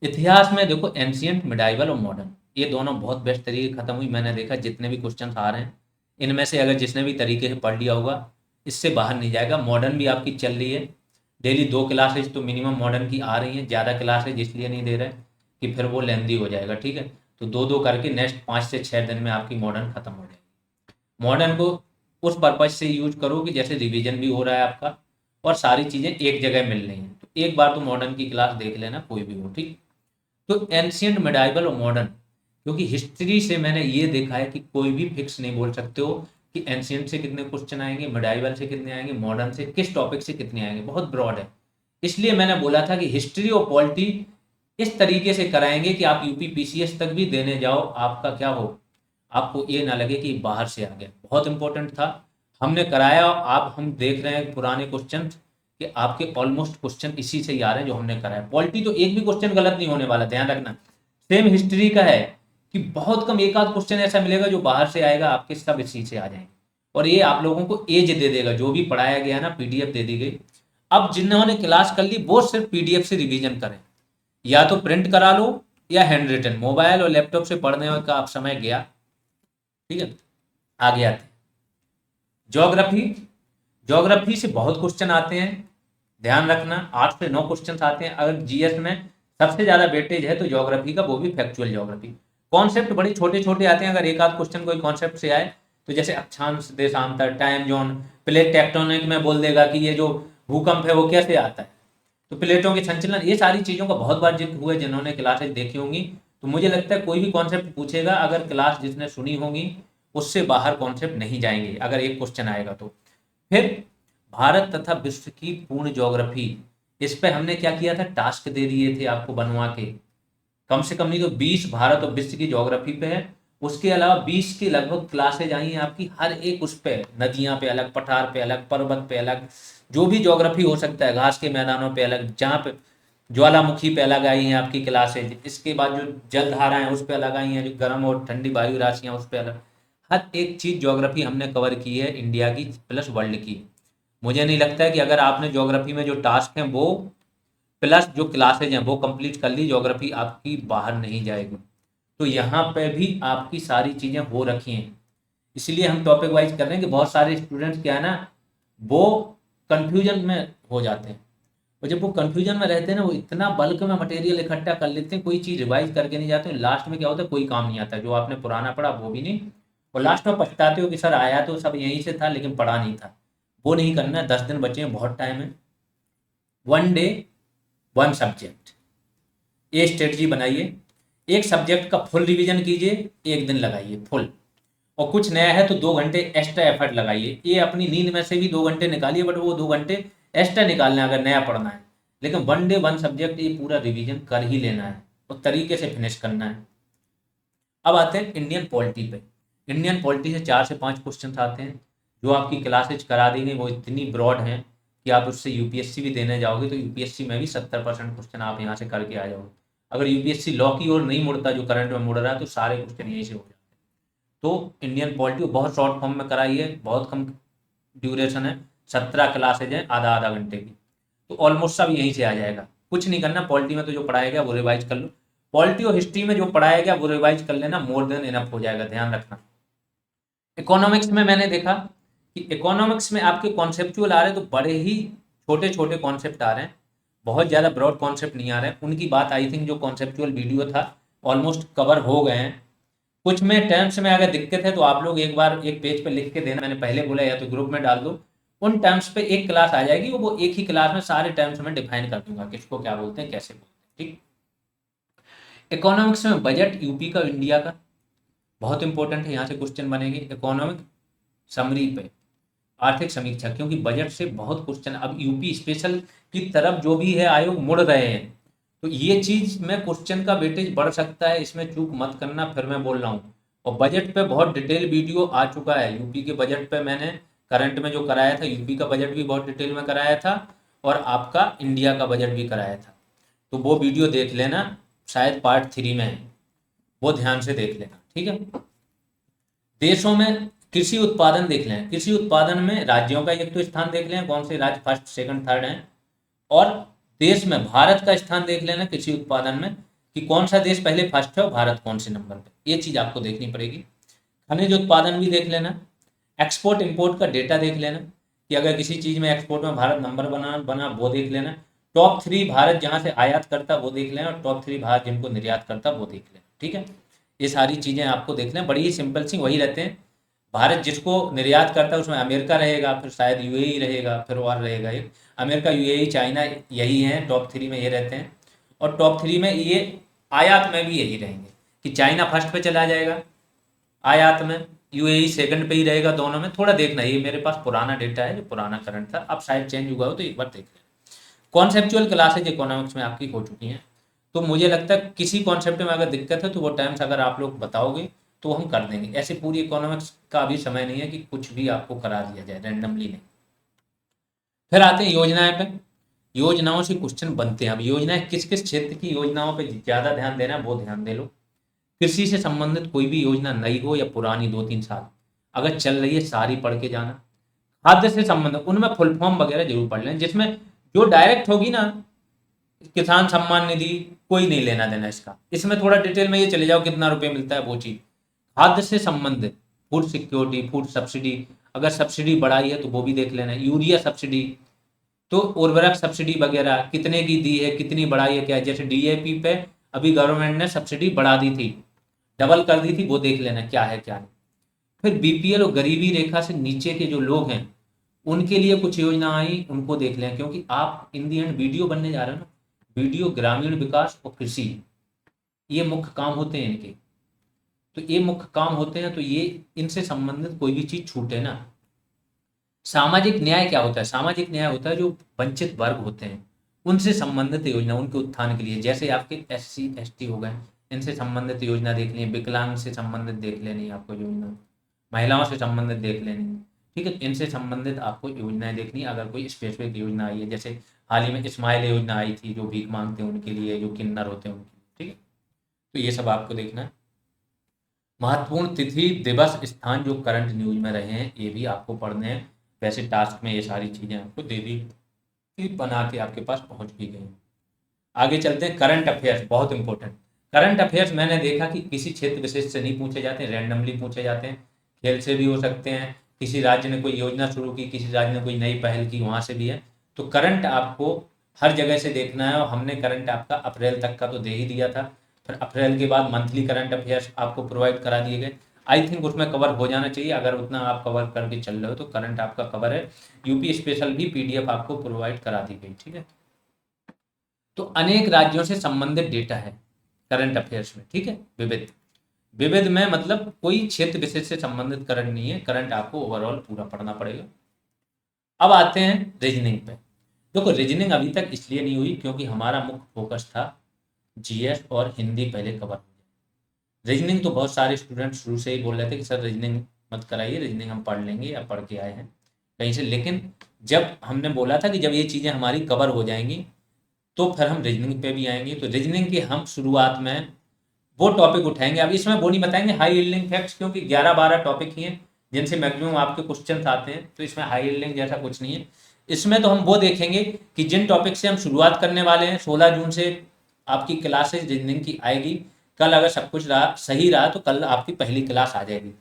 इतिहास में देखो एंशियंट, मिडाइवल और मॉडर्न, ये दोनों बहुत बेस्ट तरीके खत्म हुई। मैंने देखा जितने भी क्वेश्चन आ रहे हैं इनमें से अगर जिसने भी तरीके से पढ़ लिया होगा इससे बाहर नहीं जाएगा। मॉडर्न भी आपकी चल रही है, डेली 2 क्लासेज तो मिनिमम मॉडर्न की आ रही हैं, ज़्यादा क्लासेज इसलिए नहीं दे रहे कि फिर वो लेंदी हो जाएगा, ठीक है। तो 2-2 करके नेक्स्ट 5 से 6 दिन में आपकी मॉडर्न खत्म हो जाएगी। मॉडर्न को उस पर्पज से यूज करो कि जैसे रिवीजन भी हो रहा है आपका और सारी चीज़ें एक जगह मिल रही हैं, तो एक बार तो मॉडर्न की क्लास देख लेना, कोई भी हो, ठीक। तो एंशियंट, मिडाइवल और मॉडर्न, क्योंकि हिस्ट्री से मैंने ये देखा है कि कोई भी फिक्स नहीं बोल सकते हो कि एंशियंट से कितने क्वेश्चन आएंगे, मिडाइवल से कितने आएंगे, मॉडर्न से किस टॉपिक से कितने आएंगे, बहुत ब्रॉड है। इसलिए मैंने बोला था कि हिस्ट्री और पॉलिटी इस तरीके से कराएंगे कि आप यूपी PCS तक भी देने जाओ, आपका क्या हो, आपको ये ना लगे कि बाहर से आ गया। बहुत इंपॉर्टेंट था, हमने कराया। आप हम देख रहे हैं पुराने क्वेश्चन कि आपके ऑलमोस्ट क्वेश्चन इसी से ही आ रहे हैं जो हमने कराया। पॉलिटी तो एक भी क्वेश्चन गलत नहीं होने वाला, ध्यान रखना। सेम हिस्ट्री का है कि बहुत कम एक आध क्वेश्चन ऐसा मिलेगा जो बाहर से आएगा, आपके सब इसी से आ जाएंगे। और ये आप लोगों को एज दे देगा, जो भी पढ़ाया गया ना PDF दे दी गई। अब जिन्होंने क्लास कर ली वो सिर्फ PDF से रिवीजन करें, या तो प्रिंट करा लो या हैंड रिटन, मोबाइल और लैपटॉप से पढ़ने का आप समय गया, ठीक है। आगे आते हैं ज्योग्राफी। ज्योग्राफी से बहुत क्वेश्चन आते हैं, ध्यान रखना 8 से 9 क्वेश्चन आते हैं। अगर GS में सबसे ज्यादा वेटेज है तो ज्योग्राफी का, वो भी फैक्चुअल ज्योग्राफी। कॉन्सेप्ट बड़े छोटे छोटे आते हैं, अगर एक आध क्वेश्चन कोई कॉन्सेप्ट से आए तो जैसे अक्षांश, देशांतर, टाइम जोन, प्लेट टेक्टोनिक में बोल देगा कि ये जो भूकंप है वो कैसे आता है, तो प्लेटों के संचलन, ये सारी चीज़ों का बहुत बार जिक्र हुआ है जिन्होंने क्लासेज देखी होंगी। तो मुझे लगता है कोई भी कॉन्सेप्ट पूछेगा, अगर क्लास जिसने सुनी होगी उससे बाहर कॉन्सेप्ट नहीं जाएंगे अगर एक क्वेश्चन आएगा तो। फिर भारत तथा विश्व की पूर्ण ज्योग्राफी, इस पे हमने क्या किया था, टास्क दे दिए थे आपको बनवा के, कम से कम नहीं तो 20 भारत और विश्व की ज्योग्राफी पे है। उसके अलावा 20 के लगभग क्लासेज आई हैं आपकी, हर एक उस पे, नदियां पे अलग, पठार पे अलग, पर्वत पे अलग, जो भी ज्योग्राफी हो सकता है, घास के मैदानों पे अलग, जहाँ पे ज्वालामुखी पे अलग आई हैं आपकी क्लासेज। इसके बाद जो जलधाराएं उस पे अलग आई हैं, जो गर्म और ठंडी वायु राशियां उस पे अलग। हर एक चीज ज्योग्राफी हमने कवर की है, इंडिया की प्लस वर्ल्ड की। मुझे नहीं लगता है कि अगर आपने ज्योग्राफी में जो टास्क हैं वो प्लस जो क्लासेज हैं वो कंप्लीट कर ली, ज्योग्राफी आपकी बाहर नहीं जाएगी। तो यहाँ पे भी आपकी सारी चीज़ें हो रखी हैं, इसलिए हम टॉपिक वाइज कर रहे हैं कि बहुत सारे स्टूडेंट्स क्या है ना, वो कंफ्यूजन में हो जाते हैं। और जब वो कंफ्यूजन में रहते हैं ना, वो इतना बल्क में मटेरियल इकट्ठा कर लेते हैं, कोई चीज़ रिवाइज करके नहीं जाते हैं, लास्ट में क्या होता है, कोई काम नहीं आता, जो आपने पुराना पढ़ा वो भी नहीं, और लास्ट में पछताते हो कि सर आया तो सब यहीं से था लेकिन पढ़ा नहीं था। वो नहीं करना है, 10 दिन बचे हैं, बहुत टाइम है। 1 डे 1 सब्जेक्ट, ये स्ट्रेटजी बनाइए। एक सब्जेक्ट का फुल रिवीजन कीजिए, 1 दिन लगाइए फुल, और कुछ नया है तो 2 घंटे एक्स्ट्रा एफर्ट लगाइए। ये अपनी नींद में से भी 2 घंटे निकालिए, बट वो 2 घंटे एक्स्ट्रा निकालना है अगर नया पढ़ना है। लेकिन 1 डे 1 सब्जेक्ट ये पूरा रिवीजन कर ही लेना है और तरीके से फिनिश करना है। अब आते हैं इंडियन पॉलिटी पे। इंडियन पॉलिटी से 4 से 5 क्वेश्चन आते हैं, जो आपकी क्लासेज करा दी गई वो इतनी ब्रॉड हैं कि आप उससे UPSC भी देने जाओगे तो UPSC में भी 70% क्वेश्चन आप यहाँ से करके आ जाओगे। अगर UPSC लॉ की ओर नहीं मुड़ता जो करंट में मुड़ रहा है तो सारे क्वेश्चन यहीं से हो जाते हैं। तो इंडियन पॉलिटी बहुत शॉर्ट फॉर्म में कराई है, बहुत कम ड्यूरेशन है, 17 क्लासेज हैं, आधा आधा घंटे की, तो ऑलमोस्ट सब यहीं से आ जाएगा। कुछ नहीं करना, पॉलिटी में तो जो पढ़ाया गया वो रिवाइज कर लो, पॉलिटी और हिस्ट्री में जो पढ़ाया गया वो रिवाइज कर लेना, मोर देन इनफ हो जाएगा, ध्यान रखना। इकोनॉमिक्स में मैंने देखा कि इकोनॉमिक्स में आपके कॉन्सेप्चुअल आ रहे हैं तो बड़े ही छोटे छोटे कॉन्सेप्ट आ रहे हैं, बहुत ज़्यादा ब्रॉड कॉन्सेप्ट नहीं आ रहे हैं। उनकी बात आई थिंक जो कॉन्सेप्चुअल वीडियो था ऑलमोस्ट कवर हो गए हैं। कुछ में टर्म्स में अगर दिक्कत है तो आप लोग एक बार एक पेज पे लिख के देना, मैंने पहले बोला, या तो ग्रुप में डाल दो, उन टर्म्स पे एक क्लास आ जाएगी, वो एक ही क्लास में सारे टर्म्स में डिफाइन कर दूंगा किसको क्या बोलते हैं, कैसे बोलते हैं। ठीक। इकोनॉमिक्स में बजट यूपी का इंडिया का बहुत इंपॉर्टेंट है, यहाँ से क्वेश्चन बनेंगे इकोनॉमिक समरी पे, आर्थिक समीक्षा, क्योंकि बजट से बहुत क्वेश्चन अब यूपी स्पेशल की तरफ जो भी है आयोग मुड़ रहे हैं, तो ये चीज में क्वेश्चन का वेटेज बढ़ सकता है, इसमें चूक मत करना, फिर मैं बोल रहा हूँ। और बजट पे बहुत डिटेल वीडियो आ चुका है, यूपी के बजट पे मैंने करंट में जो कराया था, यूपी का बजट भी बहुत डिटेल में कराया था, और आपका इंडिया का बजट भी कराया था, तो वो वीडियो देख लेना, शायद पार्ट 3 में है, वो ध्यान से देख लेना। ठीक है। देशों में कृषि उत्पादन देख लें, कृषि उत्पादन में राज्यों का एक तो स्थान देख लें, कौन से राज्य फर्स्ट सेकंड थर्ड हैं, और देश में भारत का स्थान देख लेना कृषि उत्पादन में, कि कौन सा देश पहले फर्स्ट है और भारत कौन से नंबर पे, ये चीज आपको देखनी पड़ेगी। खनिज उत्पादन भी देख लेना, एक्सपोर्ट इंपोर्ट का डेटा देख लेना, कि अगर किसी चीज में एक्सपोर्ट में भारत नंबर बना बना वो देख लेना, टॉप 3 भारत जहां से आयात करता वो देख लेना, और टॉप 3 भारत जिनको निर्यात करता वो देख लेना। ठीक है। ये सारी चीजें आपको देख लें, बड़ी ही सिंपल सी वही रहते हैं। भारत जिसको निर्यात करता है उसमें अमेरिका रहेगा, फिर शायद यूएई रहेगा, फिर और रहेगा एक, अमेरिका यूएई चाइना यही है टॉप 3 में, ये रहते हैं। और टॉप 3 में ये आयात में भी यही रहेंगे, कि चाइना फर्स्ट पे चला जाएगा आयात में, यूएई सेकंड पे ही रहेगा, दोनों में थोड़ा देखना, ये मेरे पास पुराना डेटा है जो पुराना करंट था, अब शायद चेंज हुआ हो तो एक बार देख लें। कॉन्सेप्चुअल क्लासेज इकोनॉमिक्स में आपकी हो चुकी हैं, तो मुझे लगता है किसी कॉन्सेप्ट में अगर दिक्कत है तो वो टाइम्स अगर आप लोग बताओगे तो हम कर देंगे, ऐसे पूरी इकोनॉमिक्स का अभी समय नहीं है कि कुछ भी आपको करा दिया जाए रैंडमली नहीं। फिर आते हैं योजनाएं पे, योजनाओं से क्वेश्चन बनते हैं। अब योजनाएं किस किस क्षेत्र की योजनाओं पे ज्यादा ध्यान देना है वो ध्यान दे लो। कृषि से संबंधित कोई भी योजना नई हो या पुरानी 2-3 साल अगर चल रही है सारी पढ़ के जाना। खाद्य से संबंधित उनमें फुल फॉर्म वगैरह जरूर पढ़ लें, जिसमें जो डायरेक्ट होगी ना, किसान सम्मान निधि, कोई नहीं लेना देना इसका, इसमें थोड़ा डिटेल में ये चले जाओ कितना रुपए मिलता है वो चीज। खाद्य से संबंधित फूड सिक्योरिटी, फूड सब्सिडी, अगर सब्सिडी बढ़ाई है तो वो भी देख लेना, यूरिया सब्सिडी, तो उर्वरक सब्सिडी वगैरह कितने की दी है, कितनी बढ़ाई है, क्या है, जैसे डीएपी पे अभी गवर्नमेंट ने सब्सिडी बढ़ा दी थी, डबल कर दी थी, वो देख लेना क्या है क्या नहीं। फिर बीपीएल और गरीबी रेखा से नीचे के जो लोग हैं उनके लिए कुछ योजना आई, उनको देख लें, क्योंकि आप इन दी एंड वीडियो बनने जा रहे हो ना, वीडियो ग्रामीण विकास और कृषि, ये मुख्य काम होते हैं इनके, तो ये मुख्य काम होते हैं, तो ये इनसे संबंधित कोई भी चीज छूटे ना। सामाजिक न्याय क्या होता है, सामाजिक न्याय होता है जो वंचित वर्ग होते हैं उनसे संबंधित योजना, उनके उत्थान के लिए, जैसे आपके एससी एसटी हो गए, इनसे संबंधित योजना देख लें, विकलांग से संबंधित देख लेनी है आपको योजना, महिलाओं से संबंधित देख लेनी है। ठीक है, इनसे संबंधित आपको योजनाएं देखनी है, अगर कोई स्पेसिफिक योजना आई है, जैसे हाल ही में स्माइल योजना आई थी जो भीख मांगते हैं उनके लिए, जो किन्नर होते हैं उनके लिए। ठीक है, तो ये सब आपको देखना है। महत्वपूर्ण तिथि दिवस स्थान जो करंट न्यूज में रहे हैं ये भी आपको पढ़ने हैं, वैसे टास्क में ये सारी चीजें आपको दे दी बना के आपके पास पहुंच भी गई। आगे चलते हैं, करंट अफेयर्स बहुत इंपॉर्टेंट। करंट अफेयर्स मैंने देखा कि किसी क्षेत्र विशेष से नहीं पूछे जाते हैं, रैंडमली पूछे जाते हैं, खेल से भी हो सकते हैं, किसी राज्य ने कोई योजना शुरू की, किसी राज्य ने कोई नई पहल की, वहां से भी है। तो करंट आपको हर जगह से देखना है, और हमने करंट आपका अप्रैल तक का तो दे ही दिया था, फिर अप्रैल के बाद मंथली करंट अफेयर्स आपको प्रोवाइड करा दिए गए। आई थिंक उसमें कवर हो जाना चाहिए, अगर उतना आप कवर करके चल रहे हो तो करंट आपका कवर है। यूपी स्पेशल भी पीडीएफ आपको प्रोवाइड करा दी गई। ठीक है, तो अनेक राज्यों से संबंधित डेटा है करंट अफेयर्स में। ठीक है, विविध, विविध में मतलब कोई क्षेत्र विशेष से संबंधित करंट नहीं है, करंट आपको ओवरऑल पूरा पढ़ना पड़ेगा। अब आते हैं रीजनिंग पे। देखो रीजनिंग अभी तक इसलिए नहीं हुई क्योंकि हमारा मुख्य फोकस था जीएस और हिंदी पहले कवर हो जाए। रीजनिंग तो बहुत सारे स्टूडेंट शुरू से ही बोल रहे थे कि सर रीजनिंग मत कराइए, रीजनिंग हम पढ़ लेंगे या पढ़ के आए हैं कहीं से, लेकिन जब हमने बोला था कि जब ये चीज़ें हमारी कवर हो जाएंगी तो फिर हम रीजनिंग पे भी आएंगे। तो रीजनिंग की हम शुरुआत में वो टॉपिक उठाएंगे। अब इसमें वो नहीं बताएंगे हाई यील्डिंग फैक्ट्स, क्योंकि 11-12 टॉपिक ही हैं जिनसे मैक्सिमम आपके क्वेश्चन आते हैं, तो इसमें हाई यील्डिंग जैसा कुछ नहीं है। इसमें तो हम वो देखेंगे कि जिन टॉपिक से हम शुरुआत करने वाले हैं, 16 जून से आपकी क्लासेज रीजनिंग की आएगी। कल अगर सब कुछ रहा सही रहा तो कल आपकी पहली क्लास आ जाएगी।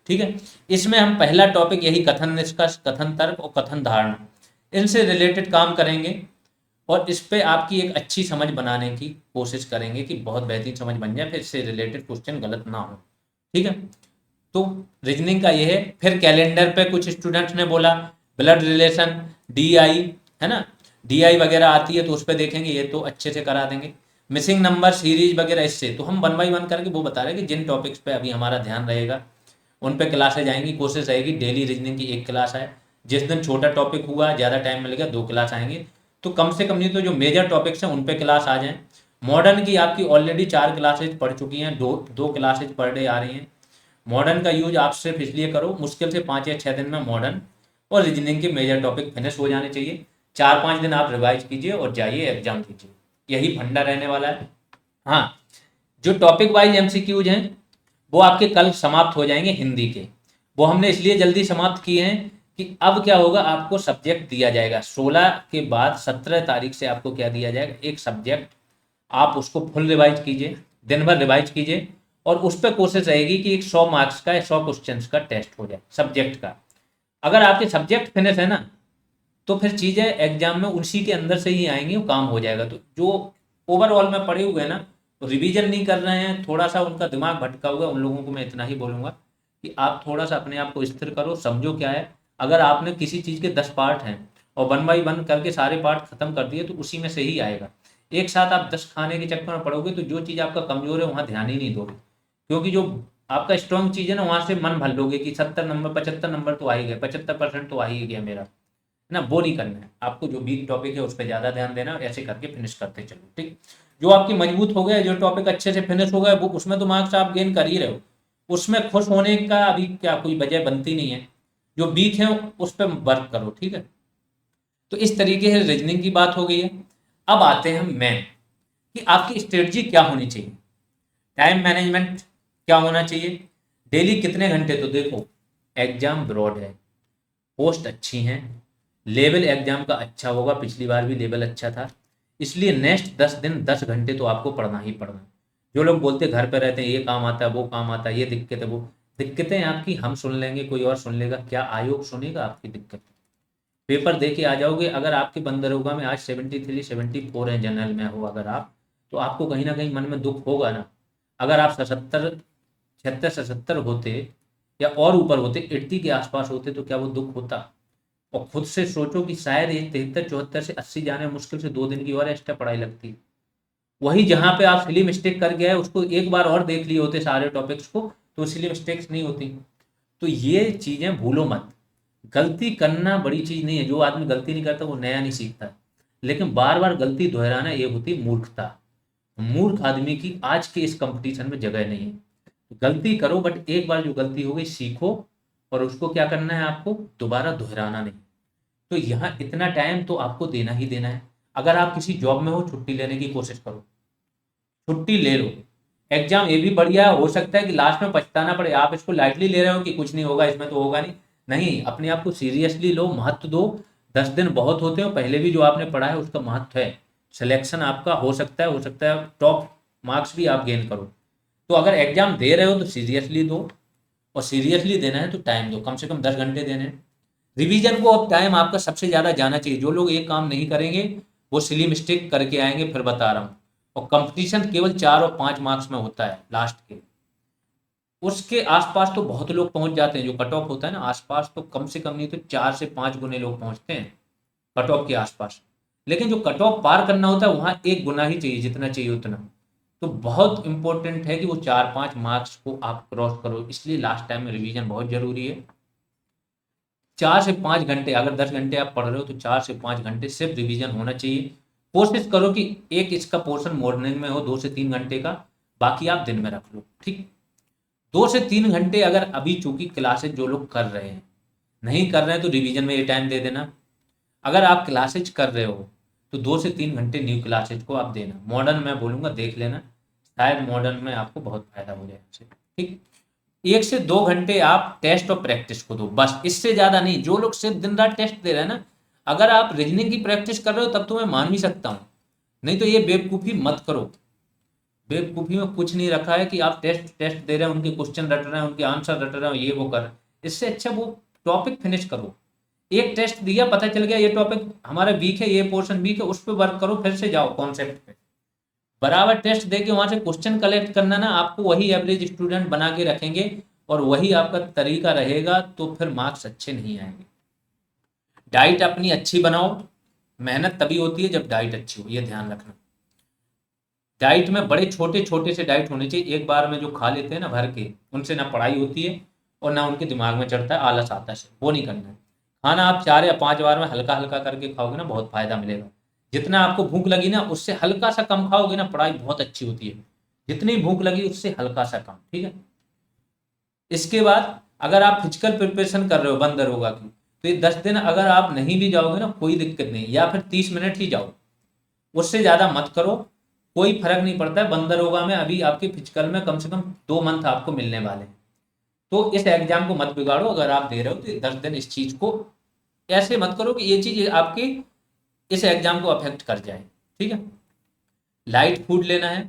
ठीक है, इसमें हम पहला टॉपिक यही कथन निष्कर्ष, कथन तर्क और कथन धारणा, इनसे रिलेटेड काम करेंगे, और इस पे आपकी एक अच्छी समझ बनाने की कोशिश करेंगे कि बहुत बेहतरीन समझ बन जाए, फिर इससे रिलेटेड क्वेश्चन गलत ना हो। ठीक है, तो रीजनिंग का ये है। फिर कैलेंडर पे कुछ स्टूडेंट्स ने बोला ब्लड रिलेशन, DI है ना, DI वगैरह आती है तो उस पर देखेंगे, ये तो अच्छे से करा देंगे। मिसिंग नंबर सीरीज वगैरह, इससे तो हम 1 बाई 1 करके वो बता रहे हैं कि जिन टॉपिक्स पे अभी हमारा ध्यान रहेगा उन पे क्लासेज आएंगी। कोशिश रहेगी डेली रीजनिंग की 1 क्लास आए, जिस दिन छोटा टॉपिक हुआ ज़्यादा टाइम मिलेगा 2 क्लास आएंगे, तो कम से कम नहीं तो जो मेजर टॉपिक्स हैं उन पे क्लास आ जाएं। मॉडर्न की आपकी ऑलरेडी 4 क्लासेज पढ़ चुकी हैं, दो क्लासेज पर डे आ रही हैं। मॉडर्न का यूज आप सिर्फ इसलिए करो, मुश्किल से 5 या 6 दिन में मॉडर्न और रीजनिंग के मेजर टॉपिक फिनिश हो जाने चाहिए। 4-5 दिन आप रिवाइज कीजिए और जाइए एग्जाम दीजिए, यही फंडा रहने वाला है। हाँ, जो टॉपिक वाइज MCQs हैं वो आपके कल समाप्त हो जाएंगे हिंदी के। वो हमने इसलिए जल्दी समाप्त किए हैं कि अब क्या होगा, आपको सब्जेक्ट दिया जाएगा 16 के बाद 17 तारीख से आपको क्या दिया जाएगा, एक सब्जेक्ट। आप उसको फुल रिवाइज कीजिए, दिन भर रिवाइज कीजिए और उस पर कोशिश रहेगी कि एक 100 मार्क्स का या 100 क्वेश्चन का टेस्ट हो जाए सब्जेक्ट का। अगर आपके सब्जेक्ट फिनिश है ना, तो फिर चीज़ें एग्जाम में उसी के अंदर से ही आएंगी, वो काम हो जाएगा। तो जो ओवरऑल में पढ़े हुए हैं ना, तो रिवीजन नहीं कर रहे हैं, थोड़ा सा उनका दिमाग भटका हुआ है, उन लोगों को मैं इतना ही बोलूँगा कि आप थोड़ा सा अपने आप को स्थिर करो, समझो क्या है। अगर आपने किसी चीज़ के 10 पार्ट हैं और 1 बाई 1 करके सारे पार्ट खत्म कर दिए तो उसी में से ही आएगा। एक साथ आप 10 खाने के चक्कर में पढ़ोगे तो जो चीज़ आपका कमजोर है वहाँ ध्यान ही नहीं दोगे, क्योंकि जो आपका स्ट्रॉन्ग चीज़ है ना वहाँ से मन भर लोगे कि 70 नंबर 75 नंबर तो आ ही गए, 75% तो आ ही गया मेरा, है ना। वो नहीं करना है आपको, जो वीक टॉपिक है उस पर ज़्यादा ध्यान देना है, ऐसे करके फिनिश करते चलो, ठीक। जो आपकी मजबूत हो गया, जो टॉपिक अच्छे से फिनिश हो गया, वो उसमें तो मार्क्स आप गेन कर ही रहे हो, उसमें खुश होने का अभी क्या कोई वजह बनती नहीं है। जो वीक है उस पर वर्क करो, ठीक है। तो इस तरीके से रीजनिंग की बात हो गई है। अब आते हैं मेन कि आपकी स्ट्रेटजी क्या होनी चाहिए, टाइम मैनेजमेंट क्या होना चाहिए, डेली कितने घंटे। तो देखो, एग्जाम ब्रॉड है, पोस्ट अच्छी हैं, लेवल एग्जाम का अच्छा होगा, पिछली बार भी लेवल अच्छा था, इसलिए नेक्स्ट 10 दिन 10 घंटे तो आपको पढ़ना ही पढ़ना है। जो लोग बोलते घर पे रहते हैं ये काम आता है वो काम आता है, ये दिक्कत है वो दिक्कतें आपकी हम सुन लेंगे, कोई और सुन लेगा, क्या आयोग सुनेगा आपकी दिक्कत। पेपर दे के आ जाओगे, अगर आपके बंदरोगा में आज 73 74 हैं जनरल में हो अगर आप, तो आपको कहीं ना कहीं मन में दुख होगा ना। अगर आप 77 76 77 होते या और ऊपर होते, 80 के आसपास होते, तो क्या वो दुख होता। और खुद से सोचो कि शायद ये 73 74 से 80 जाने में मुश्किल से 2 दिन की और एक्स्ट्रा पढ़ाई लगती। वही जहाँ पे आप सिली मिस्टेक कर गए उसको एक बार और देख लिए होते सारे टॉपिक्स को, तो सिली मिस्टेक्स नहीं होती। तो ये चीज़ें भूलो मत। गलती करना बड़ी चीज़ नहीं है, जो आदमी गलती नहीं करता वो नया नहीं सीखता, लेकिन बार बार गलती दोहराना ये होती मूर्खता। मूर्ख आदमी की आज के इस कंपटीशन में जगह नहीं है। गलती करो बट एक बार जो गलती हो गई सीखो, और उसको क्या करना है आपको दोबारा दोहराना नहीं। तो यहाँ इतना टाइम तो आपको देना ही देना है। अगर आप किसी जॉब में हो, छुट्टी लेने की कोशिश करो, छुट्टी ले लो। एग्जाम ये भी बढ़िया है, हो सकता है कि लास्ट में पछताना पड़े, आप इसको लाइटली ले रहे हो कि कुछ नहीं होगा इसमें तो होगा नहीं, नहीं, अपने आप को सीरियसली लो, महत्व दो। 10 दिन बहुत होते हो, पहले भी जो आपने पढ़ा है उसका महत्व है, सिलेक्शन आपका हो सकता है टॉप मार्क्स भी आप गेन करो। तो अगर एग्जाम दे रहे हो तो सीरियसली दो, और सीरियसली देना है तो टाइम दो, कम से कम 10 घंटे देने हैं। रिवीजन को अब टाइम आपका सबसे ज़्यादा जाना चाहिए। जो लोग ये काम नहीं करेंगे वो सिली मिस्टेक करके आएंगे, फिर बता रहा हूँ। और कंपटीशन केवल 4 और 5 मार्क्स में होता है लास्ट के, उसके आसपास तो बहुत लोग पहुंच जाते हैं। जो कट ऑफ होता है ना आसपास, तो कम से कम नहीं तो 4 से 5 गुने लोग पहुंचते हैं कट ऑफ के आसपास। लेकिन जो कट ऑफ पार करना होता है वहाँ 1 गुना ही चाहिए, जितना चाहिए उतना। तो बहुत इंपॉर्टेंट है कि वो 4-5 मार्क्स को आप क्रॉस करो, इसलिए लास्ट टाइम में रिवीजन बहुत जरूरी है। 4 से 5 घंटे, अगर 10 घंटे आप पढ़ रहे हो तो 4 से 5 घंटे सिर्फ रिवीजन होना चाहिए। कोशिश करो कि एक इसका पोर्शन मॉर्निंग में हो 2 से 3 घंटे का, बाकी आप दिन में रख लो, ठीक। 2 से 3 घंटे अगर अभी चूंकि क्लासेज जो लोग कर रहे हैं, नहीं कर रहे हैं तो रिवीजन में ये टाइम दे देना। अगर आप क्लासेज कर रहे हो तो 2 से 3 घंटे न्यू क्लासेज को आप देना। मॉडर्न मैं बोलूँगा देख लेना, शायद मॉडर्न में आपको बहुत फायदा हो जाए इससे, ठीक। 1 से 2 घंटे आप टेस्ट और प्रैक्टिस को दो, बस, इससे ज़्यादा नहीं। जो लोग सिर्फ दिन रात टेस्ट दे रहे हैं ना, अगर आप रीजनिंग की प्रैक्टिस कर रहे हो तब तो मैं मान भी सकता हूँ, नहीं तो ये बेवकूफ़ी मत करो। बेवकूफ़ी में कुछ नहीं रखा है कि आप टेस्ट टेस्ट दे रहे हैं, उनके क्वेश्चन रट रहे हैं, उनके आंसर रट रहे हैं, ये वो कर रहे हैं। इससे अच्छा वो टॉपिक फिनिश करो। एक टेस्ट दिया, पता चल गया ये टॉपिक हमारा वीक है, ये पोर्शन वीक है, उस पर वर्क करो, फिर से जाओ कॉन्सेप्ट पे। बराबर टेस्ट दे के वहां से क्वेश्चन कलेक्ट करना ना, आपको वही एवरेज स्टूडेंट बना के रखेंगे और वही आपका तरीका रहेगा, तो फिर मार्क्स अच्छे नहीं आएंगे। डाइट अपनी अच्छी बनाओ, मेहनत तभी होती है जब डाइट अच्छी हो, ये ध्यान रखना। डाइट में बड़े छोटे छोटे से डाइट होने चाहिए, एक बार में जो खा लेते हैं ना भर के, उनसे ना पढ़ाई होती है और ना उनके दिमाग में चढ़ता है, आलस आता है, वो नहीं करना है। खाना आप 4 या 5 बार में हल्का हल्का करके खाओगे ना, बहुत फायदा मिलेगा। जितना आपको भूख लगी ना उससे हल्का सा कम खाओगे ना, पढ़ाई बहुत अच्छी होती है। जितनी भूख लगी उससे हल्का सा कम, ठीक है। इसके बाद अगर आप फिजिकल प्रिपरेशन कर रहे हो बंद दरोगा की, तो ये 10 दिन अगर आप नहीं भी जाओगे ना कोई दिक्कत नहीं, या फिर 30 मिनट ही जाओ, उससे ज़्यादा मत करो, कोई फर्क नहीं पड़ता है। बंदर होगा में अभी आपके फिजिकल में कम से कम 2 मंथ आपको मिलने वाले हैं, तो इस एग्जाम को मत बिगाड़ो। अगर आप दे रहे हो तो 10 दिन इस चीज़ को ऐसे मत करो कि ये चीज़ आपके इस एग्जाम को अफेक्ट कर जाए, ठीक है। लाइट फूड लेना है,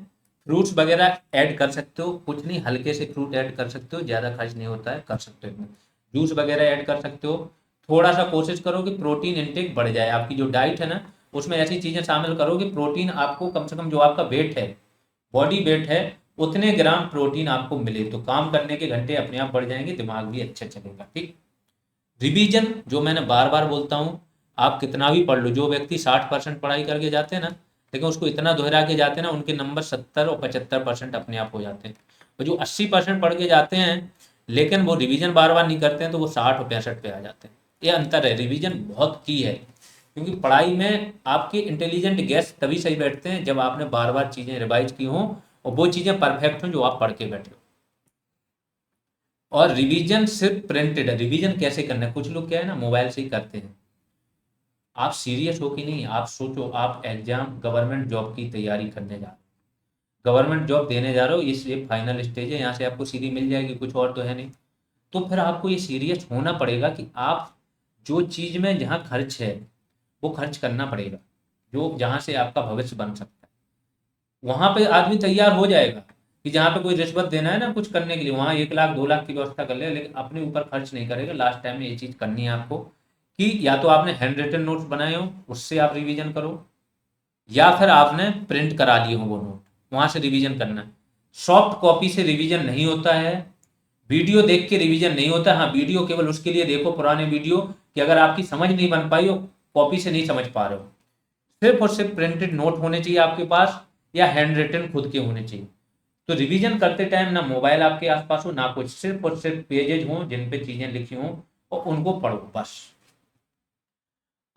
फ्रूट्स वगैरह ऐड कर सकते हो, कुछ नहीं, हल्के से फ्रूट ऐड कर सकते हो, ज़्यादा खर्च नहीं होता है, कर सकते हो। जूस वगैरह ऐड कर सकते हो। थोड़ा सा कोशिश करो कि प्रोटीन इंटेक बढ़ जाए, आपकी जो डाइट है ना उसमें ऐसी चीज़ें शामिल करो कि प्रोटीन आपको कम से कम, जो आपका वेट है, बॉडी वेट है, उतने ग्राम प्रोटीन आपको मिले, तो काम करने के घंटे अपने आप बढ़ जाएंगे, दिमाग भी अच्छा चलेगा, ठीक। रिवीजन जो मैंने बार बार बोलता हूँ, आप कितना भी पढ़ लो, जो व्यक्ति 60% पढ़ाई करके जाते हैं ना, लेकिन उसको इतना दोहरा के जाते हैं ना, उनके नंबर 70 और 75% अपने आप हो जाते हैं। और जो 80% पढ़ के जाते हैं लेकिन वो रिवीजन बार बार नहीं करते हैं, तो वो 60 और 65 पे आ जाते हैं। ये अंतर है, रिवीजन बहुत की है, क्योंकि पढ़ाई में आपके इंटेलिजेंट गैस तभी सही बैठते हैं जब आपने बार बार चीज़ें रिवाइज की हों और वो चीज़ें परफेक्ट हों जो आप पढ़ के बैठे हो। और रिवीजन सिर्फ प्रिंटेड है, रिवीजन कैसे करना है, कुछ लोग क्या है ना मोबाइल से ही करते हैं। आप सीरियस हो कि नहीं, आप सोचो, आप एग्जाम गवर्नमेंट जॉब की तैयारी करने जा रहे हो, गवर्नमेंट जॉब देने जा रहे हो, ये फाइनल स्टेज है, यहाँ से आपको सीधी मिल जाएगी, कुछ और तो है नहीं। तो फिर आपको ये सीरियस होना पड़ेगा कि आप जो चीज़ में जहाँ खर्च है वो खर्च करना पड़ेगा, जो जहाँ से आपका भविष्य बन सकता है। वहां पे आदमी तैयार हो जाएगा कि जहाँ पे कोई रिश्वत देना है ना कुछ करने के लिए, वहां 1 लाख 2 लाख की व्यवस्था कर ले, लेकिन अपने ऊपर खर्च नहीं करेगा। लास्ट टाइम में ये चीज करनी है आपको कि या तो आपने हैंड रिटन नोट्स बनाए हो उससे आप रिवीजन करो, या फिर आपने प्रिंट करा लिए हो वो नोट, वहां से रिवीजन करना है। सॉफ्ट कॉपी से रिवीजन नहीं होता है, वीडियो देख के रिवीजन नहीं होता। हाँ, वीडियो केवल उसके लिए देखो, पुराने वीडियो, कि अगर आपकी समझ नहीं बन पाई हो, कॉपी से नहीं समझ पा रहे हो, सिर्फ और सिर्फ प्रिंटेड नोट होने चाहिए आपके पास, या हैंड रिटन खुद के होने चाहिए। तो रिवीजन करते टाइम ना मोबाइल आपके आसपास हो ना कुछ, सिर्फ और सिर्फ पेजेज हों जिन पे चीजें लिखी हों और उनको पढ़ो बस।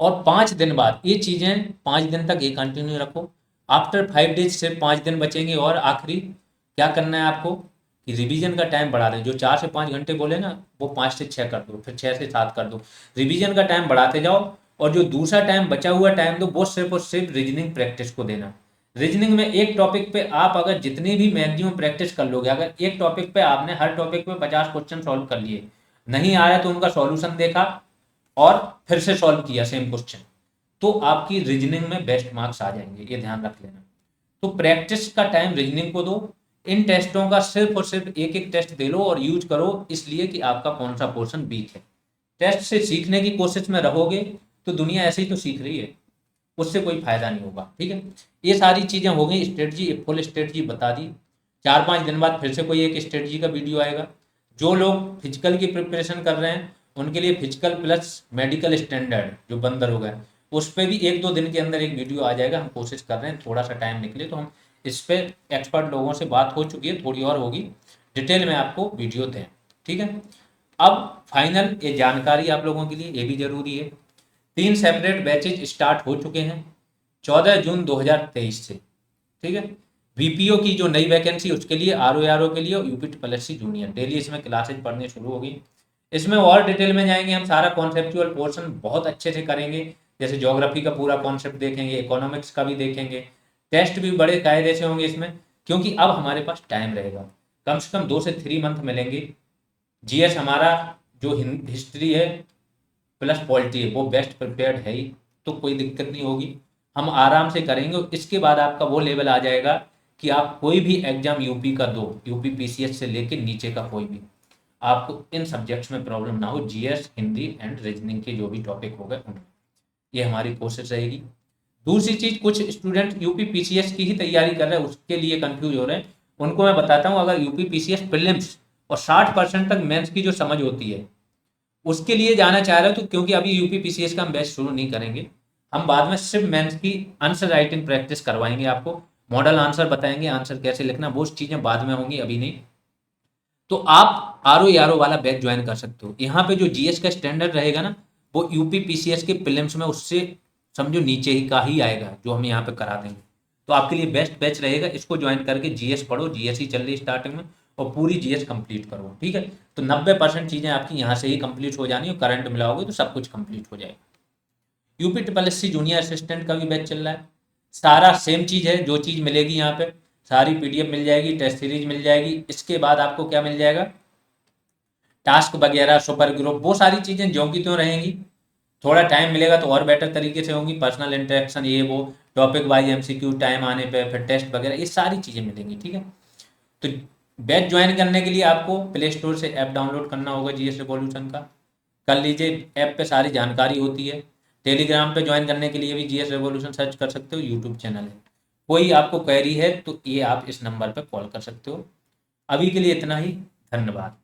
और 5 दिन बाद ये चीजें, 5 दिन तक ये कंटिन्यू रखो। आफ्टर 5 डेज सिर्फ 5 दिन बचेंगे, और आखिरी क्या करना है आपको कि रिवीजन का टाइम बढ़ा दें। जो 4 से 5 घंटे बोले ना, वो 5 से 6 कर दो, फिर 6 से 7 कर दो। रिवीजन का टाइम बढ़ाते जाओ, और जो दूसरा टाइम बचा हुआ टाइम दो वो सिर्फ और सिर्फ रीजनिंग प्रैक्टिस को देना। रीजनिंग में एक टॉपिक पे आप अगर जितनी भी मैक्सिमम प्रैक्टिस कर लोगे, अगर एक टॉपिक पे आपने हर टॉपिक पे 50 क्वेश्चन सॉल्व कर लिए, नहीं आया तो उनका सॉल्यूशन देखा और फिर से सॉल्व किया सेम क्वेश्चन, तो आपकी रीजनिंग में बेस्ट मार्क्स आ जाएंगे, ये ध्यान रख लेना। तो प्रैक्टिस का टाइम रीजनिंग को दो। इन टेस्टों का सिर्फ और सिर्फ एक एक टेस्ट दे लो और यूज करो, इसलिए कि आपका कौन सा पोर्शन वीक है। टेस्ट से सीखने की कोशिश में रहोगे तो दुनिया ऐसे ही तो सीख रही है, उससे कोई फायदा नहीं होगा, ठीक है। ये सारी चीजें हो गई, स्ट्रेटजी, फुल स्ट्रेटजी बता दी। 4-5 दिन बाद फिर से कोई एक स्ट्रेटजी का वीडियो आएगा। जो लोग फिजिकल की प्रिपरेशन कर रहे हैं उनके लिए फिजिकल प्लस मेडिकल स्टैंडर्ड जो बंदर हो गए, उस पर भी 1-2 दिन के अंदर एक वीडियो आ जाएगा। हम कोशिश कर रहे हैं थोड़ा सा टाइम निकले तो हम इस पे एक्सपर्ट लोगों से बात हो चुकी है, थोड़ी और होगी, डिटेल में आपको वीडियो दें, ठीक है। अब फाइनल ये जानकारी आप लोगों के लिए ये भी जरूरी है, 3 सेपरेट बैचेज स्टार्ट हो चुके हैं 14 जून 2023 से, ठीक है। वीपीओ की जो नई वैकेंसी उसके लिए, आरओ के लिए, और यूपी ट्रिपल जूनियर डेली इसमें क्लासेज पढ़ने शुरू होगी। इसमें और डिटेल में जाएंगे हम, सारा कॉन्सेप्चुअल पोर्शन बहुत अच्छे से करेंगे, जैसे ज्योग्राफी का पूरा कॉन्सेप्ट देखेंगे, इकोनॉमिक्स का भी देखेंगे, टेस्ट भी बड़े कायदे से होंगे इसमें, क्योंकि अब हमारे पास टाइम रहेगा, कम से कम 2 से 3 मंथ मिलेंगे। जीएस हमारा जो हिस्ट्री है प्लस पॉलिटी है वो बेस्ट प्रिपेयर्ड है ही, तो कोई दिक्कत नहीं होगी, हम आराम से करेंगे। इसके बाद आपका वो लेवल आ जाएगा कि आप कोई भी एग्जाम यूपी का दो, यूपी पीसीएस से लेके नीचे का कोई भी, आपको इन सब्जेक्ट्स में प्रॉब्लम ना हो, जीएस, हिंदी एंड रीजनिंग के जो भी टॉपिक हो गए उनमें, ये हमारी कोशिश रहेगी। दूसरी चीज, कुछ स्टूडेंट यूपी पीसीएस की ही तैयारी कर रहे हैं, उसके लिए कंफ्यूज हो रहे हैं, उनको मैं बताता हूँ, अगर यूपी पीसीएस प्रीलिम्स और 60% तक मेंस की जो समझ होती है उसके लिए जाना चाह रहे हो तो, क्योंकि अभी यूपी पीसीएस का हम बैच शुरू नहीं करेंगे, हम बाद में सिर्फ मेंस की आंसर राइटिंग प्रैक्टिस करवाएंगे आपको, मॉडल आंसर बताएंगे, आंसर कैसे लिखना, वो चीज़ें बाद में होंगी, अभी नहीं। तो आप आर ओ वाला बैच ज्वाइन कर सकते हो। यहाँ पे जो जीएस का स्टैंडर्ड रहेगा ना, वो यूपी पीसीएस के प्रीलिम्स में उससे समझो नीचे ही का ही आएगा, जो हम यहाँ पे करा देंगे। तो आपके लिए बेस्ट बैच रहेगा, इसको ज्वाइन करके जीएस पढ़ो, जीएस ही चल रही स्टार्टिंग में, और पूरी जीएस कंप्लीट करो, ठीक है। तो 90% चीज़ें आपकी यहाँ से ही कंप्लीट हो जानी, और करंट मिलाओगे तो सब कुछ कंप्लीट हो जाएगा। UP triple S C junior assistant का भी बैच चल रहा है, सारा सेम चीज़ है, जो चीज़ मिलेगी यहाँ पे सारी पीडीएफ मिल जाएगी, टेस्ट सीरीज मिल जाएगी, इसके बाद आपको क्या मिल जाएगा, टास्क वगैरह, सुपर ग्रुप, वो सारी चीज़ें ज्यों की त्यों रहेंगी। थोड़ा टाइम मिलेगा तो और बेटर तरीके से होंगी, पर्सनल इंटरेक्शन, ये वो, टॉपिक वाइज एमसीक्यू टाइम आने पे, फिर टेस्ट वगैरह, ये सारी चीज़ें मिलेंगी, ठीक है। तो बैच ज्वाइन करने के लिए आपको प्ले स्टोर से ऐप डाउनलोड करना होगा जीएस रिवॉल्यूशन का, कर लीजिए, ऐप पे सारी जानकारी होती है। टेलीग्राम पे ज्वाइन करने के लिए भी जीएस रिवॉल्यूशन सर्च कर सकते हो, यूट्यूब चैनल है। कोई आपको क्वेरी है तो ये आप इस नंबर पर कॉल कर सकते हो। अभी के लिए इतना ही, धन्यवाद।